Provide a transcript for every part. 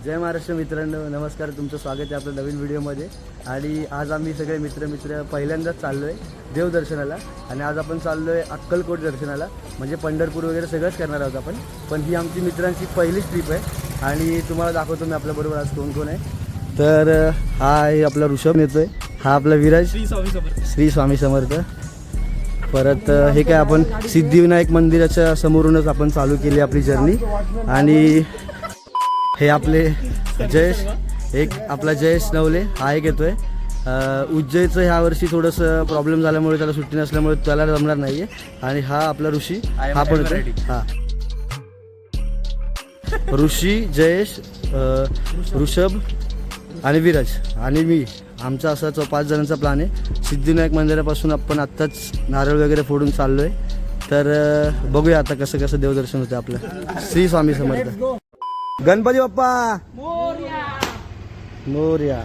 जय महाराष्ट्र मित्रांनो, नमस्कार. तुमचं स्वागत आहे आपल्या नवीन व्हिडिओमध्ये. आणि आज आम्ही सगळे मित्र पहिल्यांदाच चाललो आहे देवदर्शनाला. आणि आज आपण चाललो आहे अक्कलकोट दर्शनाला, म्हणजे पंढरपूर वगैरे सगळंच करणार आहोत आपण. पण ही आमची मित्रांची पहिलीच ट्रिप आहे आणि तुम्हाला दाखवतो मी आपल्याबरोबर आज कोण कोण आहे. तर हा आहे आपला ऋषभ नेतोय, हा आपला विराज, श्री स्वामी समर्थ. परत हे काय आपण सिद्धिविनायक मंदिराच्या समोरूनच आपण चालू केली आपली जर्नी. आणि हे आपले जयेश, एक आपला जयेश नवले हा एक येतोय. उज्जैनचं ह्या वर्षी थोडंसं प्रॉब्लेम झाल्यामुळे त्याला सुट्टी नसल्यामुळे त्याला जमणार नाही आहे. आणि हा आपला ऋषी, हा पण येतोय. हा ऋषी, जयेश, ऋषभ आणि विराज आणि मी, आमचा असा 5 जणांचा प्लॅन आहे. सिद्धिविनायक मंदिरापासून आपण आत्ताच नारळ वगैरे फोडून चाललो आहे. तर बघूया आता कसं कसं देवदर्शन होतं आपलं. श्री स्वामी समर्थ. गणपती बाप्पा मोरया मोरया.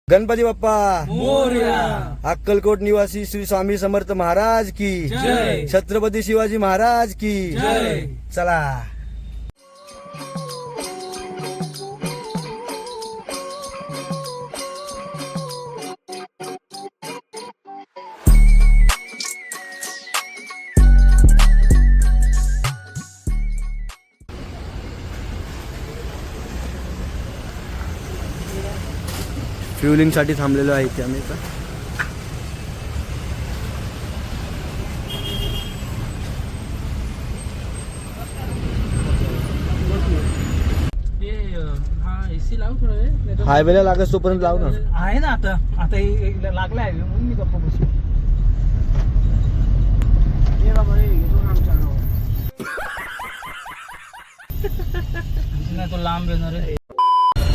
गणपती बाप्पा मोरया. अक्कलकोट निवासी श्री स्वामी समर्थ महाराज की जय. छत्रपती शिवाजी महाराज की जय. चला. फ्युलिंगसाठी थांबलेलो आहे इथे आम्ही. आता हायवेला लागत तोपर्यंत लाव ना. आहे ना आता आता लागला आहे म्हणून मी गप्पा बसलो. तो लांब येणार आहे.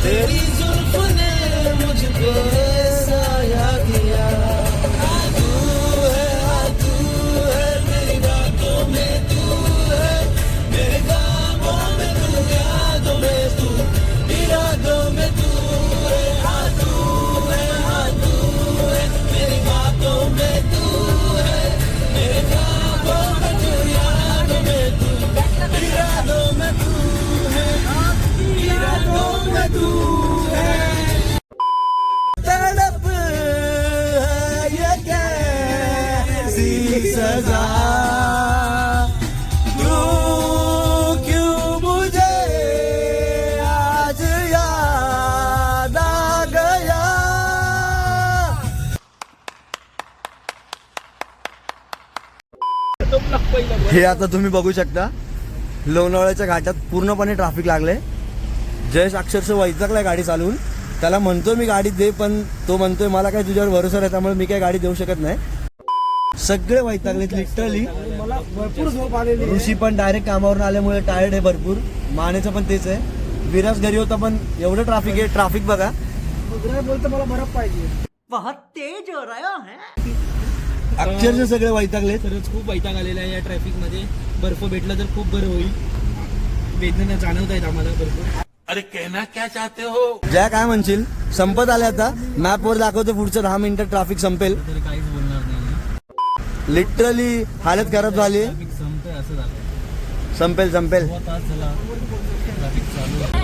तेरी जुल्फ ने मुझको साया किया, तू है मेरी बातों में, तू है मेरे कामों में, तू यादों में, तू इरादों में, तू है, तू है मेरी बातों में, तू है मेरे कामों में, तू यादों में, तू इरादों में, तू है इरादों में, तू है. तड़प है ये कैसी सजा, तू क्यों मुझे आज याद आ गया. हे आता तुम्ही बघू शकता, लोणावळ्याच्या घाटात पूर्णपणे ट्रॅफिक लागले. जयेश अक्षरशः वैतागलाय गाडी चालवून. त्याला म्हणतोय मी गाडी दे, पण तो म्हणतोय मला काय तुझ्यावर भरोसा आहे, त्यामुळे मी काय गाडी देऊ शकत नाही. सगळे वैतागलेत लिटरली. मला भरपूर झोप आलेली. ऋषी पण डायरेक्ट कामावरून आल्यामुळे टायर्ड आहे भरपूर. मानेचं पण तेच आहे. विराज घरी होता पण एवढं ट्रॅफिक आहे. ट्रॅफिक बघा. बोलतो मला बर्फ पाहिजे. बहुत तेज हो रहा है. अक्षरशः सगळे वैतागलेत. खरंच खूप वैताग आलेला आहे या ट्रॅफिक मध्ये. बर्फ भेटला तर खूप बरं होईल. वेदना जाणवत आहेत आम्हाला भरपूर. अरे कहना क्या चाहते हो. ज्या काय म्हणशील, संपत आले आता. मॅपवर दाखवतो पुढचं 10 मिनिटात ट्रॅफिक संपेल. तरी काहीच बोलणार नाही. लिटरली हालत खराब झाली. ट्रॅफिक संपतंय असं झालं. संपेल संपेल. तास झाला ट्रॅफिक चालू आहे.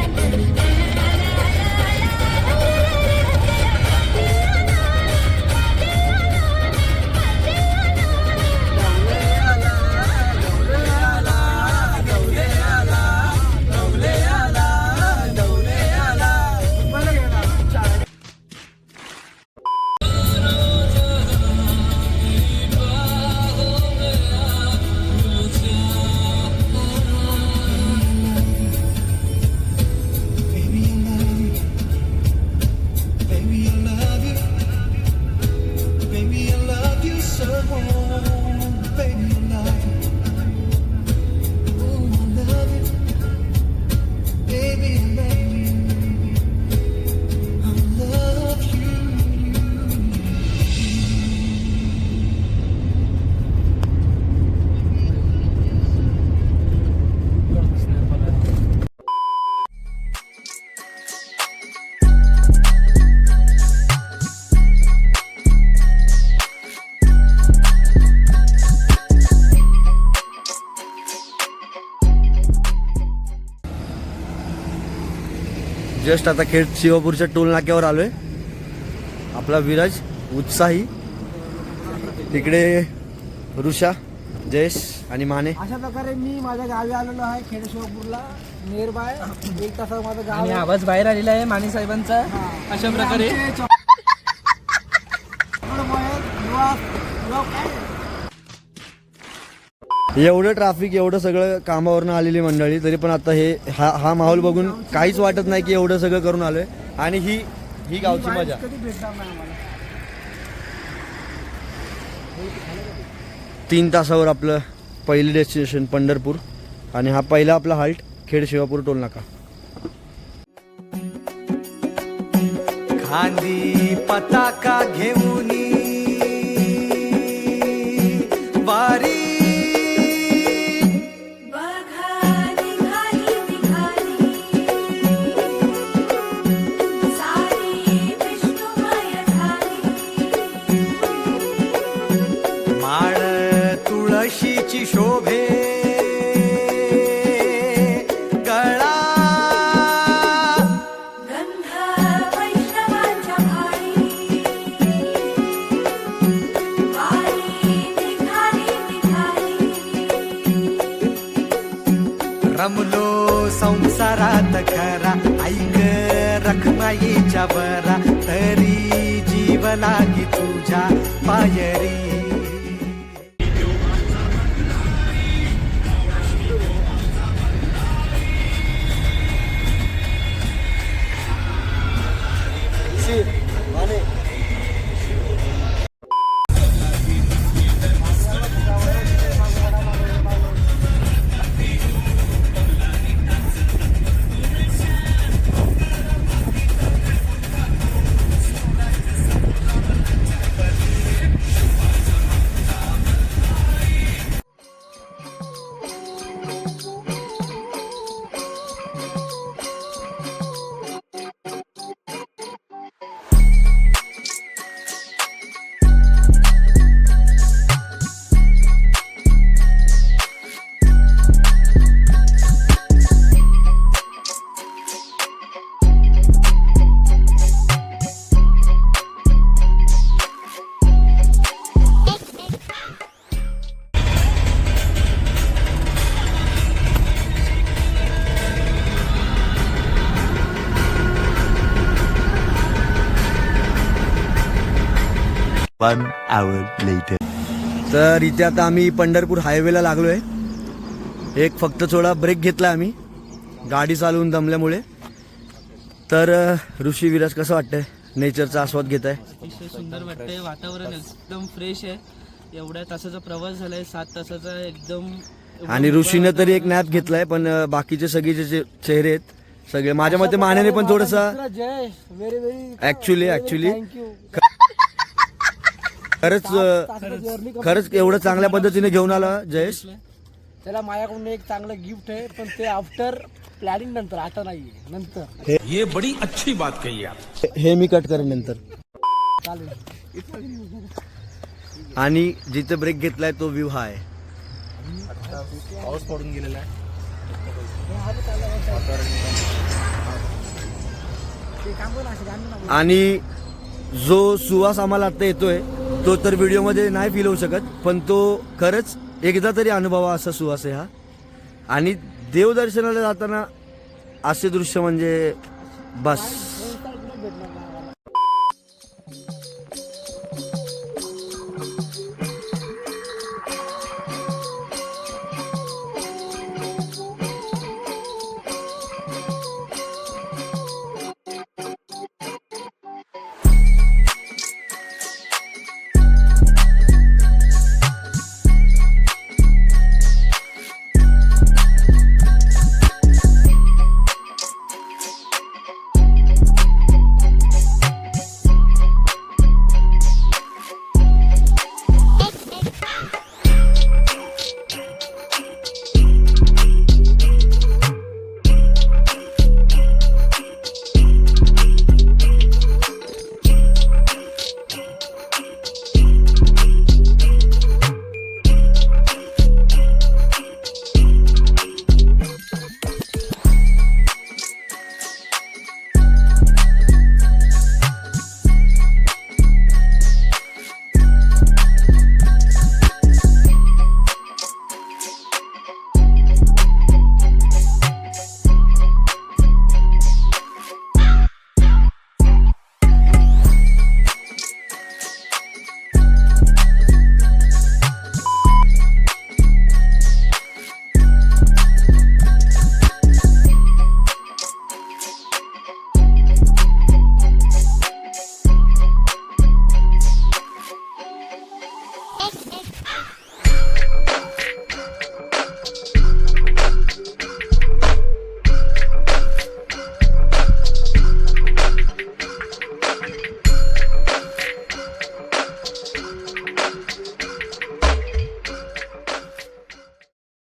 जस्ट आता खेड शिवापूरच्या टोल नाक्यावर आलोय. आपला विराज उत्साही, तिकडे ऋषा, जयेश आणि माने. अशा प्रकारे मी माझ्या गावी आलेलो आहे खेड शिवापूरला, नियर बाय 1 तासावर माझं गाव आणि आहे. आवाज बाहेर आलेला आहे माने साहेबांचा. अशा प्रकारे एवढं ट्रॅफिक, एवढं सगळं कामावरनं आलेली मंडळी, तरी पण आता हा माहोल बघून काहीच वाटत नाही की एवढं सगळं करून आलोय. आणि ही गावची मजा. कधी भेटणार नाही आम्हाला. 3 तासावर आपलं पहिलं डेस्टिनेशन पंढरपूर आणि हा पहिला आपला हाल्ट खेड शिवापूर टोल नाका. खांदी पताका घेऊन वारी माळ तुळशीची शोभे गळा रमलो संसारात खरा ऐक रखमाईच्या बरा तरी जीव लागी तुझ्या पायरी. तर इथे आता आम्ही पंढरपूर हायवेला लागलोय. एक फक्त थोडा ब्रेक घेतला आम्ही गाडी चालवून दमल्यामुळे. तर ऋषी, विराज कसं वाटतंय? नेचरचा आस्वाद घेत आहे? अतिशय सुंदर वाटतंय. वातावरण एकदम फ्रेश आहे. एवढ्या तासाचा प्रवास झालाय, 7 तासाचा एकदम. आणि ऋषीनं तरी एक नॅप घेतलाय, पण बाकीचे सगळे जे चेहरे आहेत सगळे माझ्या मते मानेने पण थोडंसं जय व्हेरी व्हेरी ऍक्च्युली थँक्यू. खरंच एवढं चांगल्या पद्धतीने घेऊन आला जयेश. त्याला माझ्याकडून एक चांगलं गिफ्ट आहे, पण ते आफ्टर प्लॅनिंग नंतर, आता नाहीये, नंतर. ये बड़ी अच्छी बात कही आप. हे मी कट करेन नंतर. चालेल. आणि जिथे ब्रेक घेतलाय तो व्ह्यू हा आहे. पाऊस पडून गेलेला आहे. आणि जो सुवास आम्हाला आता येतोय तो तर व्हिडिओमध्ये नाही फील होऊ शकत, पण तो खरंच एकदा तरी अनुभवा असा सुवास आहे हा. आणि देवदर्शनाला जाताना असे दृश्य म्हणजे बस.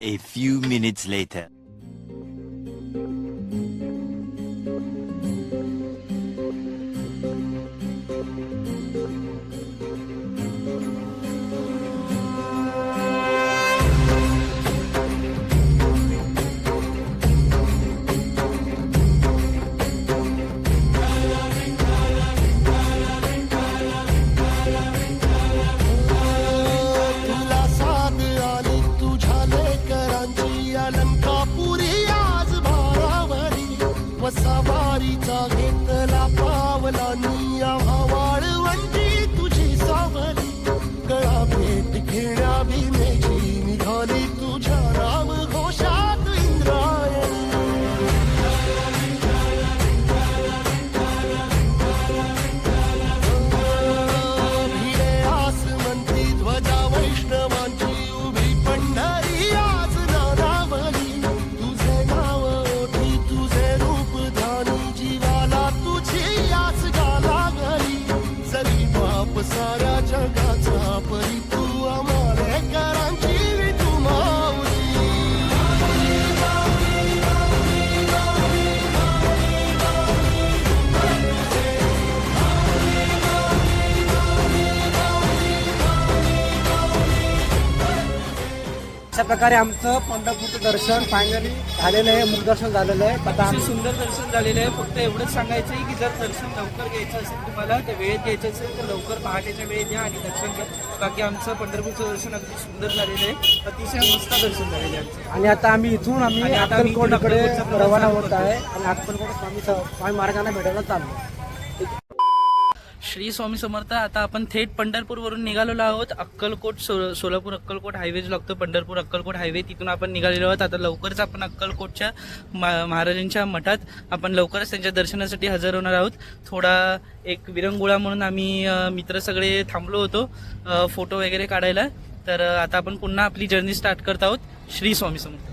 A few minutes later. तुला साथ आली तुझ्या लेकरांची अलंकापुरी आज भारावरी वसावारीचा घेतला पावलांनी वाळवंटी तुझी सावली गळा भेट घेण्या भीमेची निघाली तुझ्या राम घोषात इंद्रायणी भिडे आसमंती ध्वजा वैष्णवांची उभी पंढरी आज नानावली तुझे नाव ओठी तुझे रूप धानी जीवाला तुझी आस गाला गली जरी बाप साऱ्या जगाचा परी तू आम्हाला करांची तू माऊली अशा प्रकारे आमचं पंढरपूरचं दर्शन फायनली झालेलं आहे, मुखदर्शन झालेलं आहे. आता अतिशय आम्ही सुंदर दर्शन झालेलं आहे. फक्त एवढंच सांगायचं आहे की जर दर्शन लवकर घ्यायचं असेल तुम्हाला तर वेळेत घ्यायचं असेल तर लवकर पहाटेच्या वेळेत घ्या आणि दर्शन घ्या. बाकी आमचं पंढरपूरचं दर्शन अगदी सुंदर झालेलं आहे. अतिशय मस्त दर्शन झालेलं आहे आमचं. आणि आता आम्ही इथून आणि आता आम्ही अक्कलकोटकडे अक्कलकोटचा प्रवास रवाना चालू होत आहे आणि अक्कलकोट स्वामी महाराजांना भेटायला चाललो. श्री स्वामी समर्थ. आता आपण थेट पंढरपूरवरून निघालेलो आहोत. अक्कलकोट सोलापूर अक्कलकोट हायवे जो लागतो पंढरपूर अक्कलकोट हायवे तिथून आपण निघालेलो आहोत. आता लवकरच आपण अक्कलकोटच्या महाराजांच्या मठात आपण लवकरच त्यांच्या दर्शनासाठी हजर होणार आहोत. थोडा एक विरंगुळा म्हणून आम्ही मित्र सगळे थांबलो होतो फोटो वगैरे काढायला. तर आता आपण पुन्हा आपली जर्नी स्टार्ट करत आहोत. Shri Swami Samarth.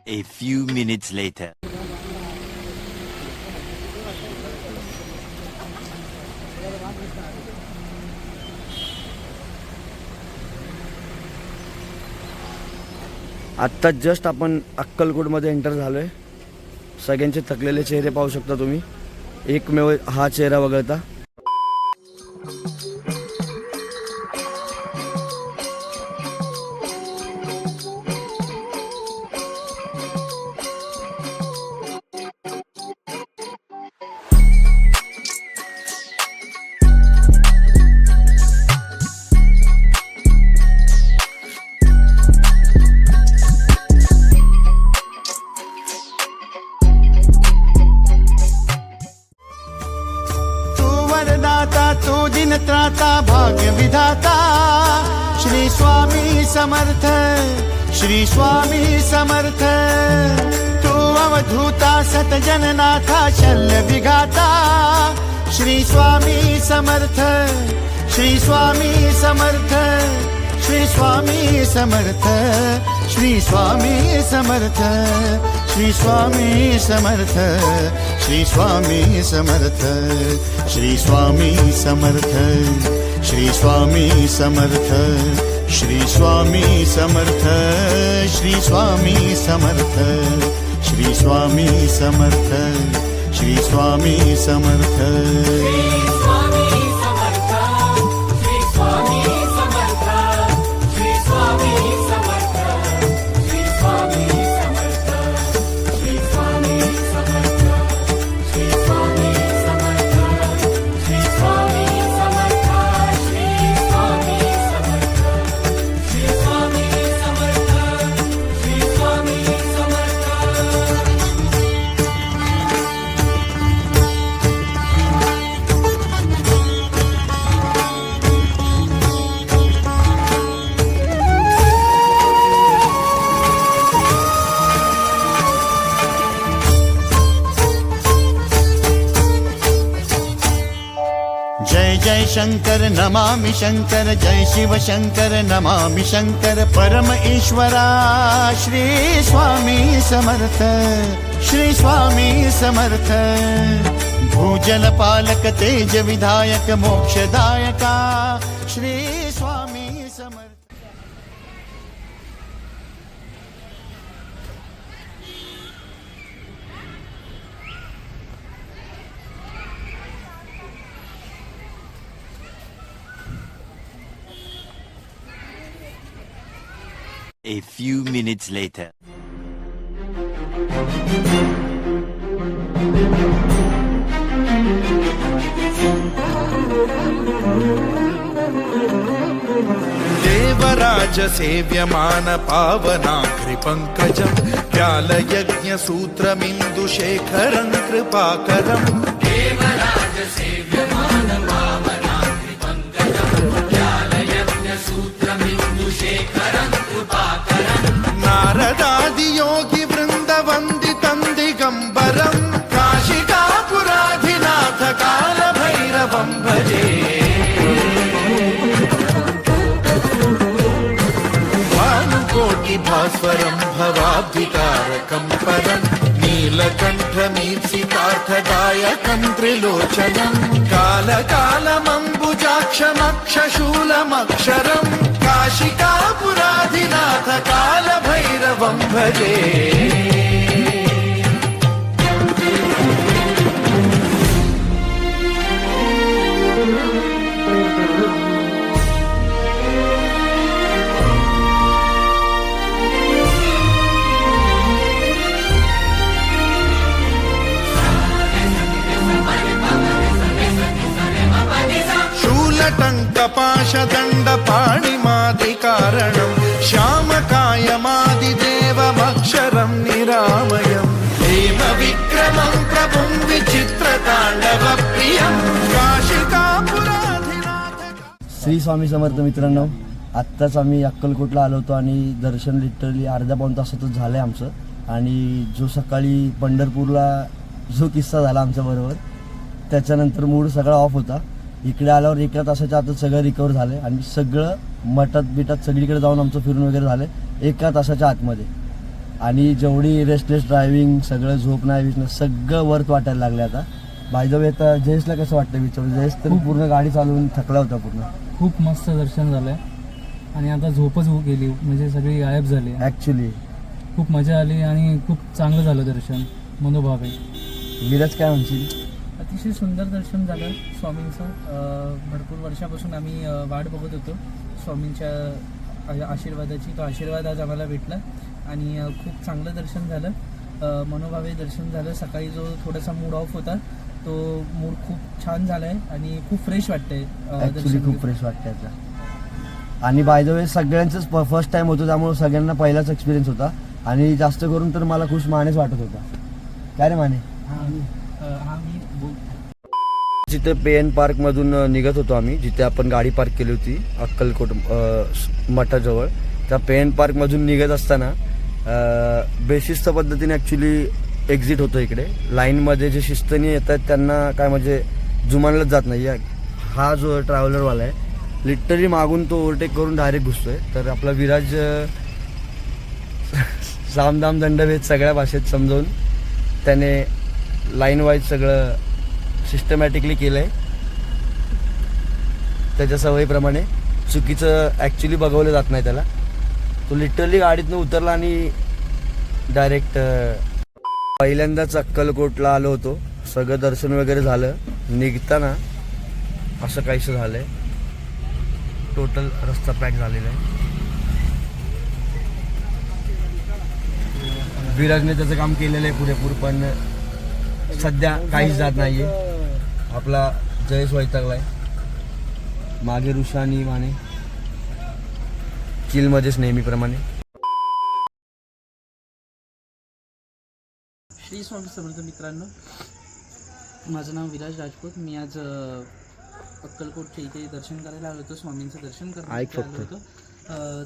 A few minutes later. आत्ता जस्ट आपण अक्कलकोटमध्ये एंटर झालो आहे. सगळ्यांचे थकलेले चेहरे पाहू शकता तुम्ही, एकमेव हा चेहरा वगळता. तू दिन त्राता भाग्य विधाता श्री स्वामी समर्थ श्री स्वामी समर्थ तू अवधूता सतजननाथा शल्य विघाता श्री स्वामी समर्थ श्री स्वामी समर्थ श्री स्वामी समर्थ श्री स्वामी समर्थ श्री स्वामी समर्थ श्री स्वामी समर्थ श्री स्वामी समर्थ श्री स्वामी समर्थ श्री स्वामी समर्थ श्री स्वामी समर्थ श्री स्वामी समर्थ श्री स्वामी समर्थ जय जय शंकर नमामि शंकर जय शिव शंकर नमामि शंकर परम ईश्वरा श्री स्वामी समर्थ श्री स्वामी समर्थ भूजल पालक तेज विधायक मोक्षदायका Shri Swami Samarth A few minutes later. देवराज सेव्यमान पावनाग्रि पंकजं व्यालयज्ञ सूत्रमिन्दुशेखरं कृपाकरं देवराज सेव्यमान पावनाग्रि पंकजं व्यालयज्ञ सूत्रमिन्दुशेखरं नारदादि योगी वृंद वंदितं दिगंबरं काशिकापुराधिनाथ काल भैरवं भजे भानुकोटि भास्वरं भवाब्धितारकं परं नीलकण्ठमीप्सितार्थदायकं त्रिलोचनं कालकालमम्बुजाक्षमक्षशूलमक्षरं काशिकापुराधिनाथ काल भैरवं भजे शूलटङ्कपाशदण्डपाणिमादिकारणं श्यामकायमादिदेवमक्षरं निरामयं हेमविक्रमं प्रभुं विचित्रताण्डवप्रियं काशिकापुराधिनाथ श्री स्वामी समर्थ मित्रांनो, आत्ताच आम्ही अक्कलकोटला आलो होतो आणि दर्शन लिटरली अर्ध्या पाऊण तासातच झालं आहे आमचं. आणि जो सकाळी पंढरपूरला जो किस्सा झाला आमच्याबरोबर त्याच्यानंतर मूड सगळा ऑफ होता. इकडे आल्यावर एका तासाच्या आतच सगळं रिकवर झालं आणि सगळं मठात बिटात सगळीकडे जाऊन आमचं फिरून वगैरे झालं एका तासाच्या आतमध्ये. आणि जेवढी रेस्टलेस ड्रायव्हिंग सगळं झोप नाही विसणं सगळं वर्थ वाटायला लागलं आता. बाय द वे आता जयेशला कसं वाटतं विचारून? जयेश तर पूर्ण गाडी चालवून थकला होता पूर्ण. खूप मस्त दर्शन झालं आणि आता झोपच गेली, म्हणजे सगळी गायब झाली. ॲक्च्युली खूप मजा आली आणि खूप चांगलं झालं दर्शन, मनोभाव आहे. विराज काय म्हणशील? अतिशय सुंदर दर्शन झालं स्वामींचं. भरपूर वर्षापासून आम्ही वाट बघत होतो स्वामींच्या आशीर्वादाची. तो आशीर्वाद आज आम्हाला भेटला आणि खूप चांगलं दर्शन झालं, मनोभावे दर्शन झालं. सकाळी जो थोडासा मूड ऑफ होता तो मूड खूप छान झाला आहे आणि खूप फ्रेश वाटतंय. ॲक्च्युली खूप फ्रेश वाटतं आता. आणि बाय द वे सगळ्यांचंच फर्स्ट टाइम होतं त्यामुळे सगळ्यांना पहिलाच एक्सपिरियन्स होता आणि जास्त करून तर मला खुश मानेच वाटत होता. काय रे माने? जिथे पेन पार्कमधून निघत होतो आम्ही, जिथे आपण गाडी पार्क केली होती अक्कलकोट मठाजवळ, त्या पेन पार्कमधून निघत असताना बेशिस्त पद्धतीने ॲक्च्युली एक्झिट होतो इकडे. लाईनमध्ये जे शिस्तनी येतात त्यांना काय म्हणजे जुमानलंच जात नाही. हा जो ट्रॅव्हलरवाला आहे लिटरली मागून तो ओव्हरटेक करून डायरेक्ट घुसतोय. तर आपला विराज सामदाम दंडभेद सगळ्या भाषेत समजावून त्याने लाईन वाईज सगळं सिस्टमॅटिकली केलं आहे. त्याच्या सवयीप्रमाणे चुकीचं ॲक्च्युली बघवलं जात नाही त्याला. तो लिटरली गाडीतनं उतरला आणि डायरेक्ट पहिल्यांदाच अक्कलकोटला आलो होतो. सगळं दर्शन वगैरे झालं. निघताना असं काहीसं झालं आहे. टोटल रस्ता पॅक झालेला आहे. विराजने त्याचं काम केलेलं आहे पुरेपूर, पण सध्या काहीच जात नाही आहे. आपला जयेश वैतागलाय. मागे ऋषा आणि माने चिलमध्येच नेहमीप्रमाणे. श्री स्वामी समर्थ मित्रांनो, माझं नाव विराज राजपूत. मी आज अक्कलकोटच्या इथे दर्शन करायला आलो होतो. स्वामींचं दर्शन करायला आलो होतो.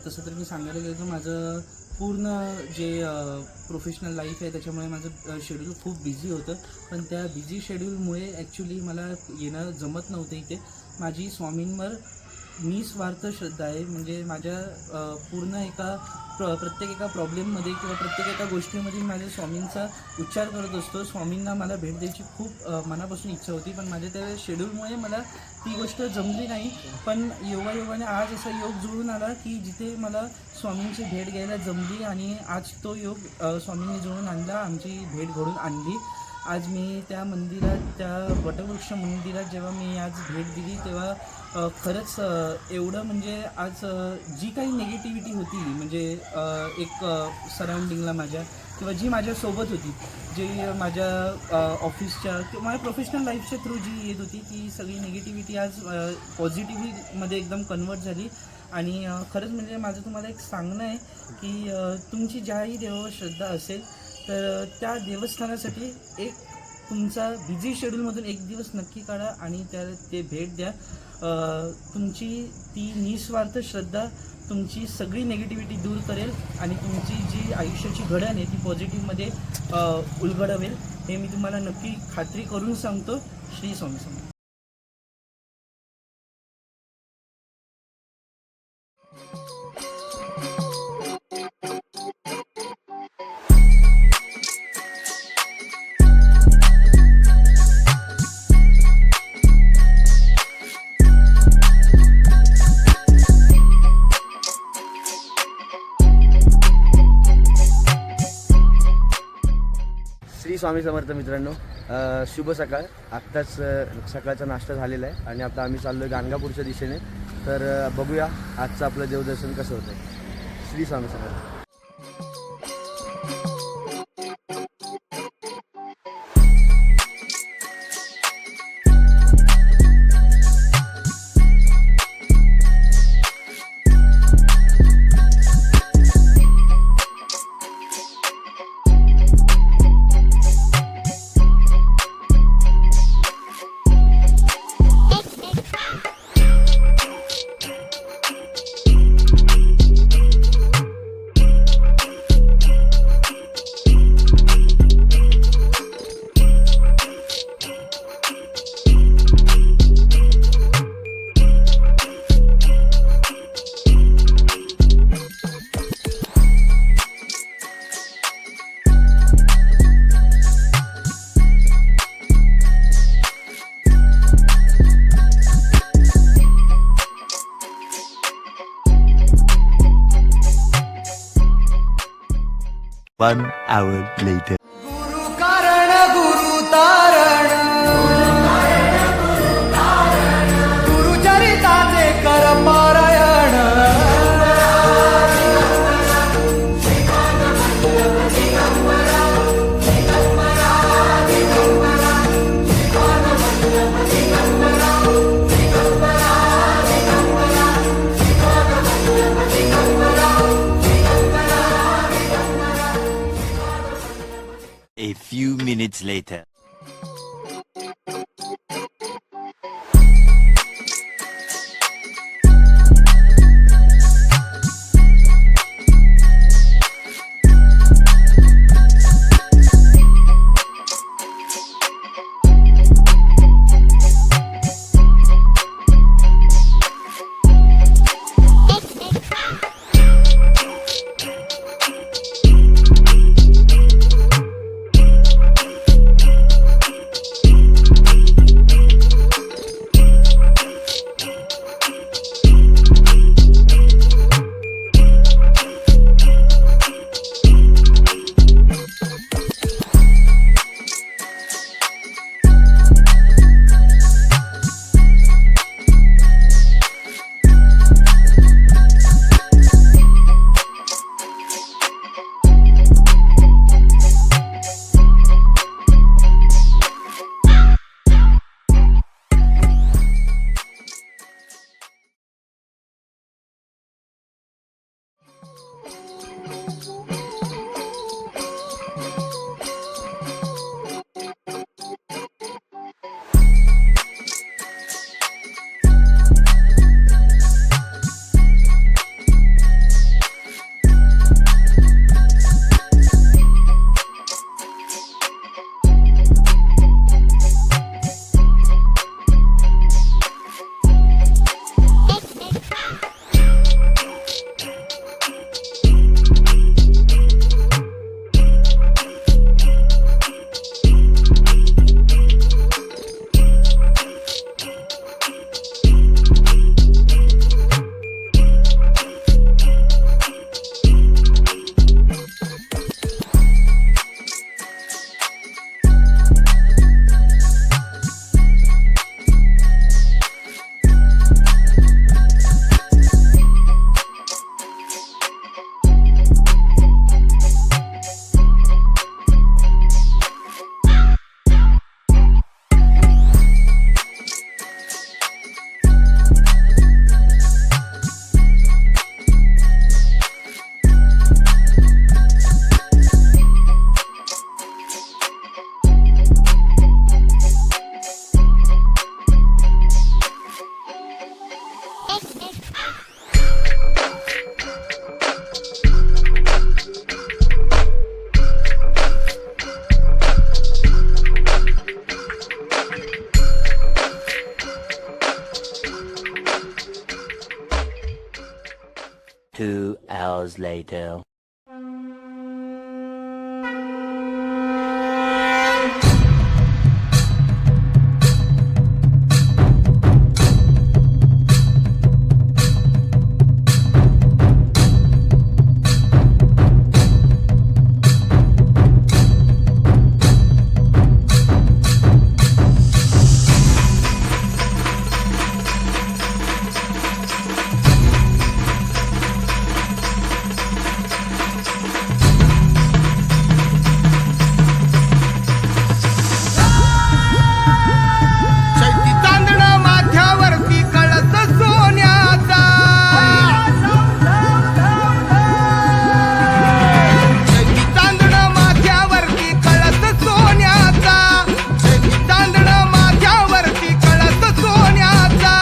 तसं तर मी सांगायला गेलो तर माझं पूर्ण जे प्रोफेशनल लाईफ आहे त्याच्यामुळे माझं शेड्यूल खूप बिझी होतं. पण त्या बिझी शेड्यूलमुळे ॲक्च्युली मला येणं जमत नव्हतं इथे. माझी स्वामींवर निस्वार्थ श्रद्धा आहे. म्हणजे माझ्या पूर्ण प्रत्येक एका प्रॉब्लेममध्ये किंवा प्रत्येक एका गोष्टीमध्ये माझ्या स्वामींचा उच्चार करत असतो. स्वामींना मला भेट द्यायची खूप मनापासून इच्छा होती, पण माझ्या त्या शेड्यूलमुळे मला ती गोष्ट जमली नाही. पण योगायोगाने आज असा योग जुळून आला की जिथे मला स्वामींची भेट घ्यायला जमली आणि आज तो योग स्वामींनी जुळून आणला, आमची भेट घडून आणली. आज मी त्या मंदिरात, त्या वटवृक्ष मंदिरात जेव्हा मी आज भेट दिली तेव्हा खरंच एवढं म्हणजे आज जी काही निगेटिव्हिटी होती म्हणजे एक सराउंडिंगला माझ्या किंवा जी माझ्यासोबत होती, जी माझ्या ऑफिसच्या किंवा माझ्या प्रोफेशनल लाईफच्या थ्रू जी येत होती, ती सगळी निगेटिव्हिटी आज पॉझिटिव्हिटीमध्ये एकदम कन्वर्ट झाली. आणि खरंच म्हणजे माझं तुम्हाला एक सांगणं आहे की तुमची ज्याही देवावर श्रद्धा असेल तर त्या देवस्थानासाठी एक तुमचा बिझी शेड्यूलमधून एक दिवस नक्की काढा आणि ते भेट द्या. तुमची ती निस्वार्थ श्रद्धा तुमची सगळी निगेटिव्हिटी दूर करेल आणि तुमची जी आयुष्याची घडण आहे ती पॉझिटिव्हमध्ये उलगडवेल. हे मी तुम्हाला नक्की खात्री करून सांगतो. श्री स्वामी समर्थ. श्री स्वामी समर्थ मित्रांनो, शुभ सकाळ. आत्ताच सकाळचा नाश्ता झालेला आहे आणि आता आम्ही चाललो आहे गाणगापूरच्या दिशेने. तर बघूया आजचं आपलं देवदर्शन कसं होतं. Shri Swami Samarth. One hour later. गुरु कारण गुरु तारण गुरु चरिताचे कर पारायण A few minutes later. 2 hours later. चैती चांदणा माथ्यावरती कळस सोन्याचा चैती चांदणा माथ्यावरती कळस सोन्याचा चैती चांदणा माथ्यावरती कळस सोन्याचा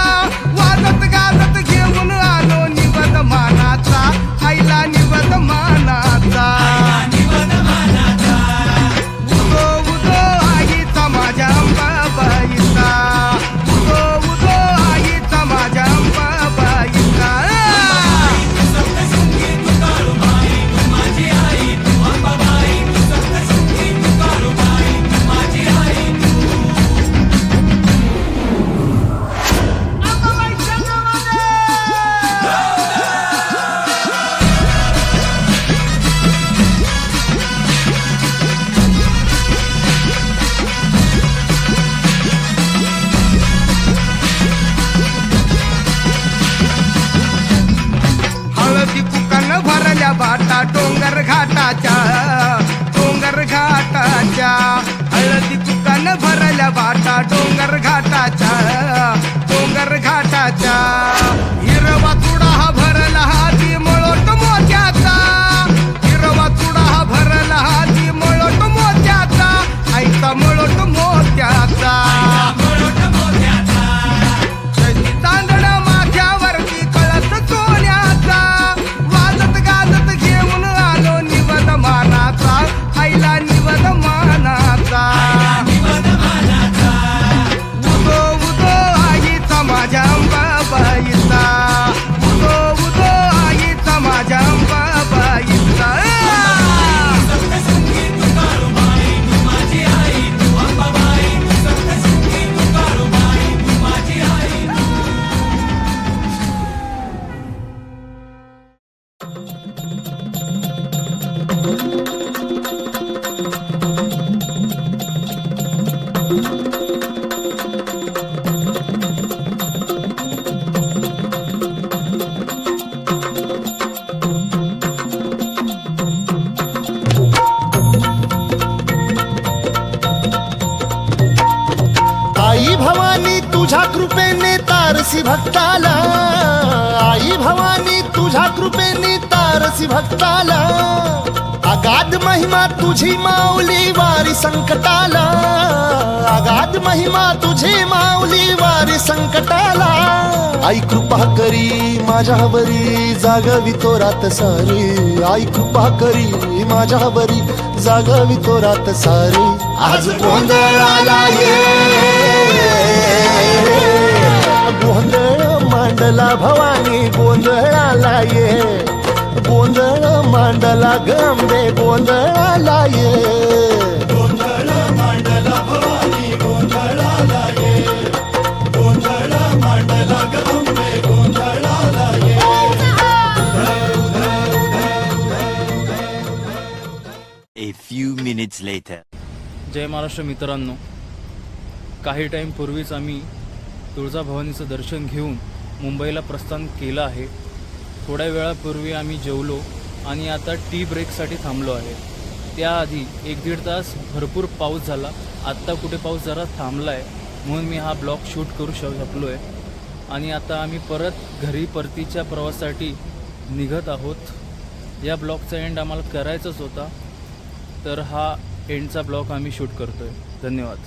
वाजत गाजत घेऊन आलो निवद मानाचा आईला निवद मानाचा उदो उदो आईचा माझ्या अंबाबाईचा उदो उदो आईचा माझ्या अंबाबाईचा हळदी कुकान भरल्या बाटा डोंगर घाटाच्या हळदी कुकान भरल्या बाटा डोंगर घाटाच्या हिरवा चुडा हा भरला हाती मळोट मोत्याचा हिरवा चुडा हा भरला हाती मळोट मोत्याचा आईचा मळोट मोत्याचा चैती चांदणा माथ्यावरती कळस सोन्याचा वाजत गाजत घेऊन आलो निवद मानाचा आईला निवद मानाचा उदो उदो आईचा माझ्या अंबाबाईचा उदो उदो आईचा माझ्या अंबाबाईचा आई भवानी तुझ्या कृपेने तारसी भक्ताला आई भवानी तुझ्या कृपेने तारसी भक्ताला अगाध महिमा तुझी माऊली वारी संकटाला अगाध महिमा तुझी माऊली वारी संकटाला आई कृपा करी माझ्यावरी जागवी तो रात सारी आई कृपा करी माझ्यावरी जागवी तो रात सारी आज गोंधळाला ये गोंधळ मांडला भवानी गोंधळाला ये गोंधळ मांडला गंबे गोंधळाला ये गोंधळ मांडला भवानी गोंधळाला ये गोंधळ मांडला गंबे गोंधळाला ये A few minutes later. जय महाराष्ट्र मित्रांनो, काही टाईम पूर्वीच आम्ही तुळजाभवानीचं दर्शन घेऊन मुंबईला प्रस्थान केलं आहे. थोड्या वेळापूर्वी आम्ही जेवलो आणि आता टी ब्रेकसाठी थांबलो आहे. त्याआधी 1-1.5 तास भरपूर पाऊस झाला. आत्ता कुठे पाऊस जरा थांबला आहे म्हणून मी हा ब्लॉग शूट करू शकलो आहे. आणि आता आम्ही परत घरी परतीच्या प्रवासासाठी निघत आहोत. या ब्लॉगचा एंड आम्हाला करायचाच होता, तर हा एंडचा ब्लॉग आम्ही शूट करतो आहे. धन्यवाद.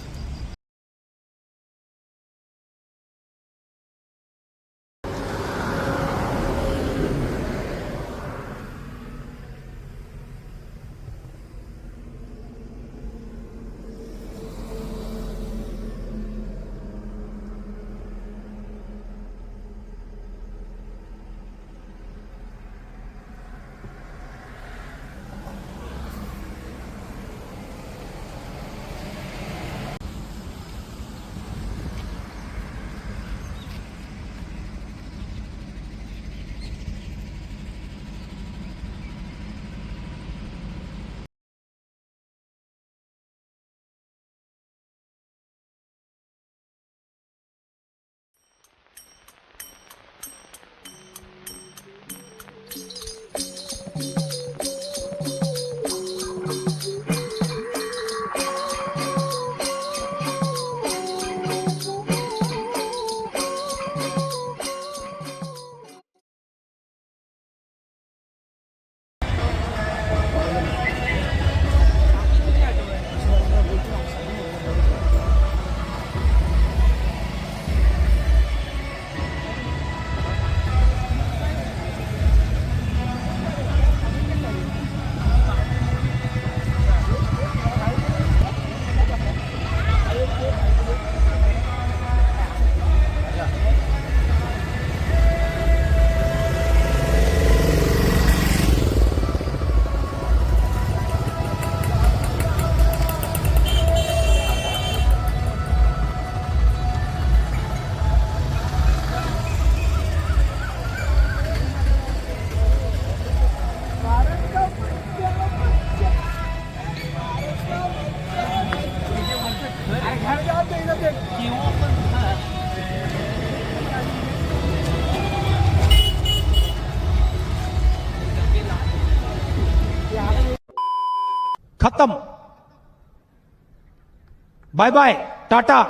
Bye bye, ta-ta,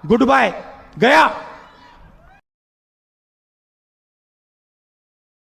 goodbye, गया.